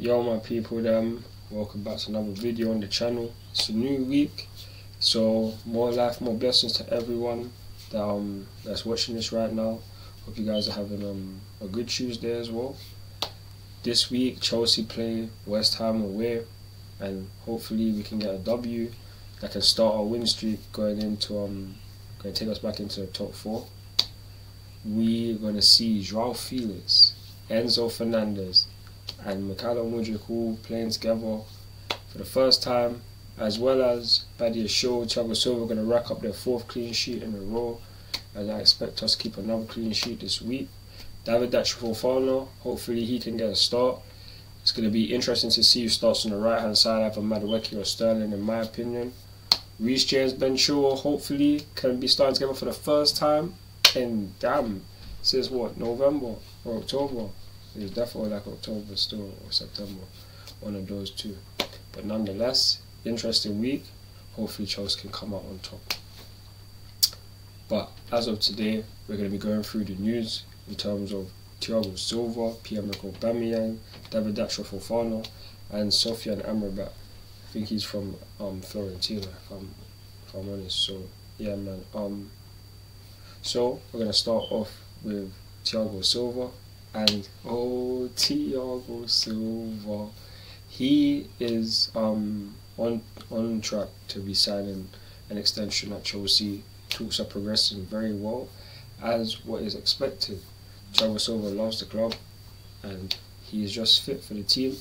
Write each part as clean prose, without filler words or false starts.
Yo my people welcome back to another video on the channel. It's a new week, so more life, more blessings to everyone that's watching this right now. Hope you guys are having a good Tuesday as well. This week Chelsea play West Ham away, and hopefully we can get a W that can start our win streak going into going to take us back into the top 4. We're going to see João Felix, Enzo Fernandez and Mikhailo Mudryk all playing together for the first time, as well as Badia Shaw, Thiago Silva going to rack up their 4th clean sheet in a row, and I expect us to keep another clean sheet this week. Datro Fofana, hopefully he can get a start. It's going to be interesting to see who starts on the right hand side, either Madueke or Sterling in my opinion. Reece James, Ben Chilwell hopefully can be starting together for the first time in since what, November or October? It was definitely like October still, or September, one of those two. But nonetheless, interesting week. Hopefully Chelsea can come out on top. But as of today, we're going to be going through the news in terms of Thiago Silva, Pierre-Emerick Aubameyang, Datro Fofana, and Sofyan Amrabat. I think he's from Fiorentina, if I'm honest. So yeah, man. So we're going to start off with Thiago Silva. And Thiago Silva, he is on track to be signing an extension at Chelsea. Talks are progressing very well, as what is expected. Thiago Silva loves the club, and he is just fit for the team.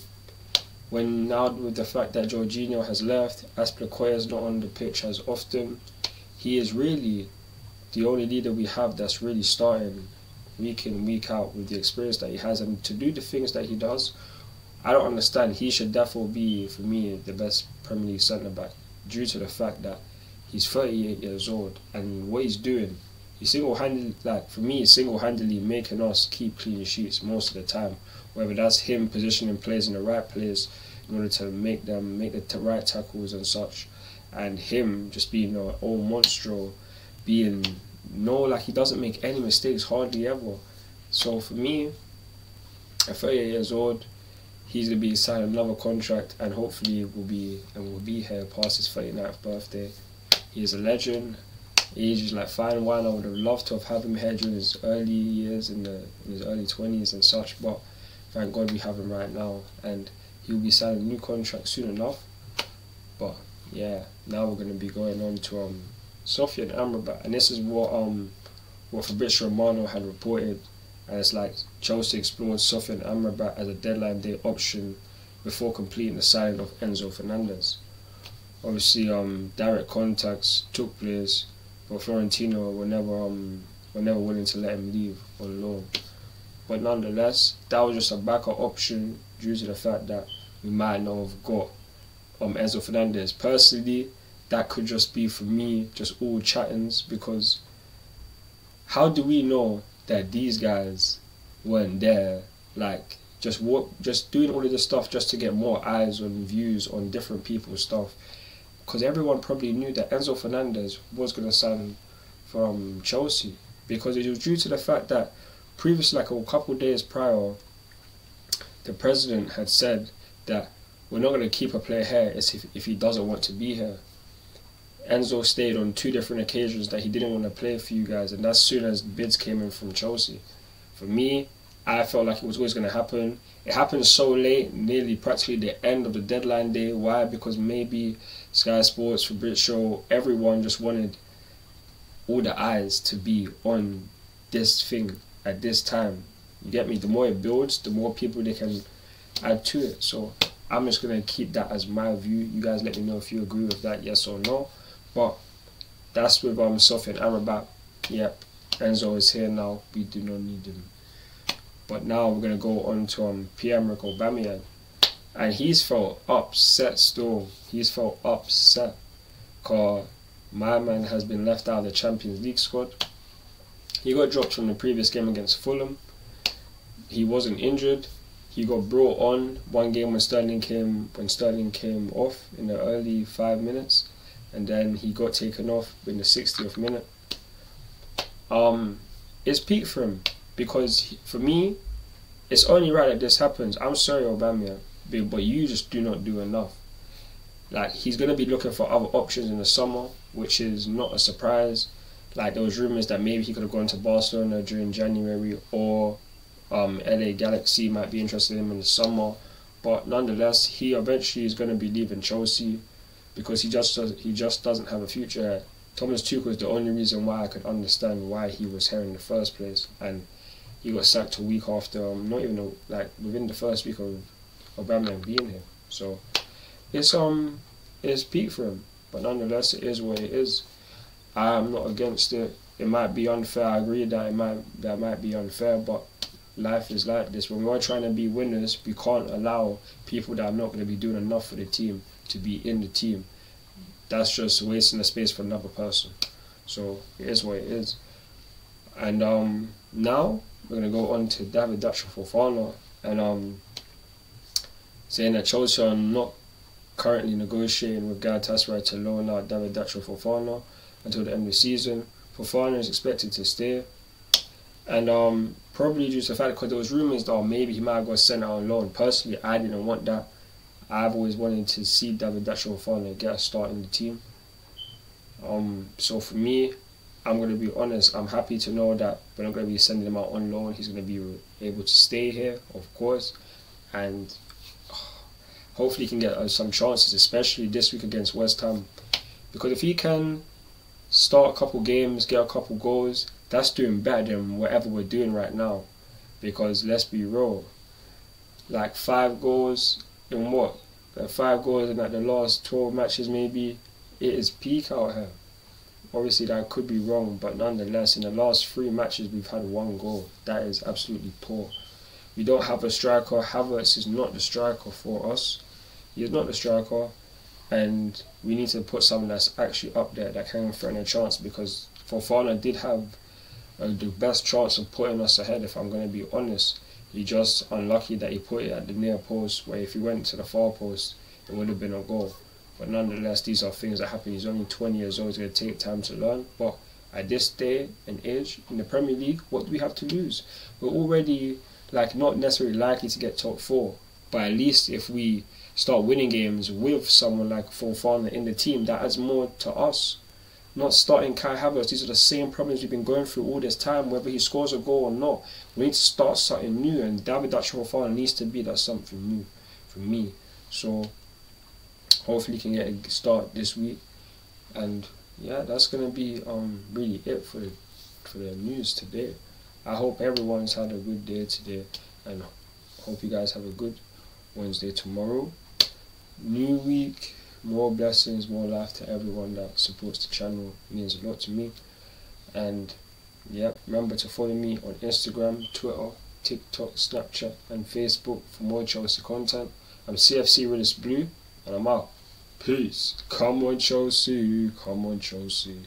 When now with the fact that Jorginho has left, Azpilicueta is not on the pitch as often, he is really the only leader we have that's really starting week in, week out with the experience that he has, and to do the things that he does. I don't understand. He should definitely be, for me, the best Premier League centre-back, due to the fact that he's 38 years old, and what he's doing, he's single-handedly, like for me, single-handedly making us keep clean sheets most of the time, whether that's him positioning players in the right place in order to make the right tackles and such, and him just being an old monstro, being like he doesn't make any mistakes hardly ever. So for me, at 38 years old, he's going to be signing another contract, and hopefully will be here past his 39th birthday. He is a legend. Age is like fine wine. I would have loved to have had him here during his early years, in his early 20s and such, but thank God we have him right now, and he'll be signing a new contract soon enough. But yeah, now we're going to be going on to Sofyan Amrabat, and this is what Fabrizio Romano had reported, and it's like Chelsea explored Sofyan Amrabat as a deadline day option before completing the signing of Enzo Fernandez. Obviously, direct contacts took place, but Fiorentina were never willing to let him leave on loan. But nonetheless, that was just a backup option due to the fact that we might not have got Enzo Fernandez. Personally, that could just be, for me, just all chattings, because how do we know that these guys weren't there, like just doing all of this stuff just to get more eyes and views on different people's stuff? Because everyone probably knew that Enzo Fernandez was going to sign from Chelsea, because it was due to the fact that previously, like a couple of days prior, the president had said that we're not going to keep a player here if he doesn't want to be here. Enzo stayed on 2 different occasions that he didn't want to play for you guys, and as soon as bids came in from Chelsea. For me, I felt like it was always going to happen. It happened so late, nearly practically the end of the deadline day. Why? Because maybe Sky Sports, Fabrizio, everyone just wanted all the eyes to be on this thing at this time. You get me? The more it builds, the more people they can add to it. So I'm just going to keep that as my view. You guys let me know if you agree with that, yes or no. But that's with Sofyan Amrabat. Yep, Enzo is here now. We do not need him. But now we're going to go on to Pierre-Emerick Aubameyang. And he's felt upset still. He's felt upset because my man has been left out of the Champions League squad. He got dropped from the previous game against Fulham. He wasn't injured. He got brought on one game when Sterling came off in the early 5 minutes. And then he got taken off in the 60th minute. It's peak for him, because for me, it's only right that this happens. I'm sorry, Aubameyang, but you just do not do enough. Like, he's going to be looking for other options in the summer, which is not a surprise. Like, there was rumours that maybe he could have gone to Barcelona during January, or LA Galaxy might be interested in him in the summer. But nonetheless, he eventually is going to be leaving Chelsea because he just doesn't have a future here. Thomas Tuchel is the only reason why I could understand why he was here in the first place, and he got sacked a week after, not even like within the first week of Aubameyang being here. So it's peak for him, but nonetheless, it is what it is. I'm not against it. It might be unfair. I agree that might be unfair, but life is like this. When we're trying to be winners, we can't allow people that are not going to be doing enough for the team to be in the team. That's just wasting the space for another person. So it is what it is. And now we're going to go on to Datro Fofana, and saying that Chelsea are not currently negotiating with Galatasaray to loan out Datro Fofana until the end of the season. Fofana is expected to stay, and probably due to the fact because there was rumours that maybe he might have got sent out on loan. Personally, I didn't want that. I've always wanted to see Datro Fofana get a start in the team. So for me, I'm going to be honest, I'm happy to know that we're not going to be sending him out on loan. He's going to be able to stay here, of course, and hopefully he can get some chances, especially this week against West Ham. Because if he can start a couple games, get a couple goals, that's doing better than whatever we're doing right now. Because let's be real, like 5 goals in what? Like 5 goals in like the last 12 matches maybe, it is peak out here. Obviously that could be wrong, but nonetheless, in the last 3 matches we've had 1 goal. That is absolutely poor. We don't have a striker. Havertz is not the striker for us. He is not the striker, and we need to put someone that's actually up there that can threaten a chance, because Fofana did have the best chance of putting us ahead, if I'm going to be honest. He just unlucky that he put it at the near post, where if he went to the far post, it would have been a goal. But nonetheless, these are things that happen. He's only 20 years old. It's going to take time to learn. But at this day and age in the Premier League, what do we have to lose? We're already like not necessarily likely to get top 4, but at least if we start winning games with someone like Fofana in the team, that adds more to us. Not starting Kai Havertz. These are the same problems we've been going through all this time, whether he scores a goal or not. We need to start something new, and Datro Fofana needs to be that something new for me. So hopefully he can get a start this week, and yeah, that's gonna be really it for the news today. I hope everyone's had a good day today, and hope you guys have a good Wednesday tomorrow. New week, more blessings, more life to everyone that supports the channel. It means a lot to me. And yeah, remember to follow me on Instagram, Twitter, TikTok, Snapchat and Facebook for more Chelsea content. I'm CFC Realist Blue, and I'm out. Peace. Come on Chelsea, come on Chelsea.